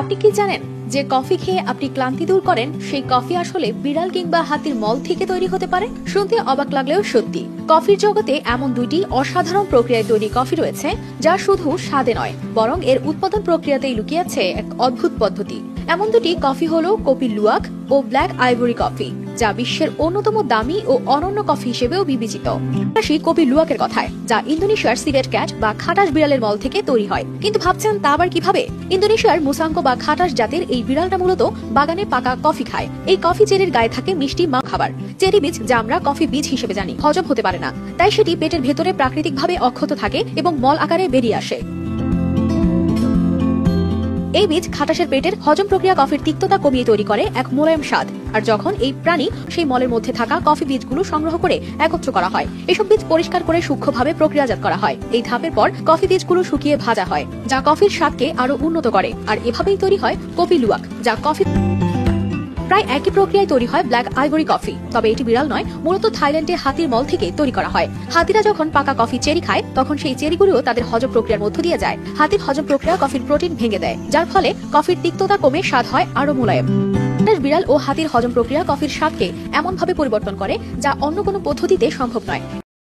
আপনি কি জানেন যে কফি খেয়ে আপনি ক্লান্তি দূর করেন সেই কফি আসলে বিড়াল কিংবা হাতির মল থেকে তৈরি হতে পারে? শুনতে অবাক লাগলেও সত্যি। কফির জগতে এমন দুইটি অসাধারণ প্রক্রিয়ায় তৈরি কফি রয়েছে যা শুধু স্বাদে নয় বরং এর উৎপাদন প্রক্রিয়াতেই লুকিয়ে আছে এক অদ্ভুত পদ্ধতি। এমন দুটি কফি হলো কপি লুওয়াক ও ব্ল্যাক আইভরি কফি, যা বিশ্বের অন্যতম দামি ও অনন্য কফি হিসেবেও বিবেচিত। আসি কপি লুওয়াকের কথায়, যা ইন্দোনেশিয়ার সিভেট ক্যাট বা খাটাস বিড়ালের মল থেকে তৈরি হয়। কিন্তু ভাবছেন তা আবার কিভাবে? ইন্দোনেশিয়ার মুসাঙ্কো বা খাটাস জাতের এই বিড়ালটা মূলত বাগানে পাকা কফি খায়। এই কফি চেরির গায়ে থাকে মিষ্টি মা খাবার চেরি বীজ, যা আমরা কফি বীজ হিসেবে জানি, হজম হতে পারে না, তাই সেটি পেটের ভেতরে প্রাকৃতিকভাবে অক্ষত থাকে এবং মল আকারে বেরিয়ে আসে। এই বীজ খাটাসের পেটের হজম প্রক্রিয়া কফির তিক্ততা কমিয়ে তৈরি করে এক মোলায়েম স্বাদ। আর যখন এই প্রাণী সেই মলের মধ্যে থাকা কফি বীজগুলো সংগ্রহ করে একত্র করা হয়, এসব বীজ পরিষ্কার করে সূক্ষ্মভাবে প্রক্রিয়াজাত করা হয়। এই ধাপের পর কফি বীজগুলো শুকিয়ে ভাজা হয়, যা কফির স্বাদকে আরো উন্নত করে। আর এভাবেই তৈরি হয় কপি লুওয়াক, যা কফি। প্রায় একই প্রক্রিয়ায় তৈরি হয় ব্ল্যাক আইভরি কফি, তবে এটি বিড়াল নয়, মূলত থাইল্যান্ডে হাতির মল থেকে তৈরি করা হয়। হাতিরা যখন পাকা কফি চেরি খায় তখন সেই চেরিগুলো তাদের হজম প্রক্রিয়ার মধ্য দিয়ে যায়। হাতির হজম প্রক্রিয়া কফির প্রোটিন ভেঙে দেয়, যার ফলে কফির তিক্ততা কমে স্বাদ হয় আরো মোলায়েম। বিড়াল ও হাতির হজম প্রক্রিয়া কফির স্বাদকে এমন ভাবে পরিবর্তন করে যা অন্য কোনো পদ্ধতিতে সম্ভব নয়।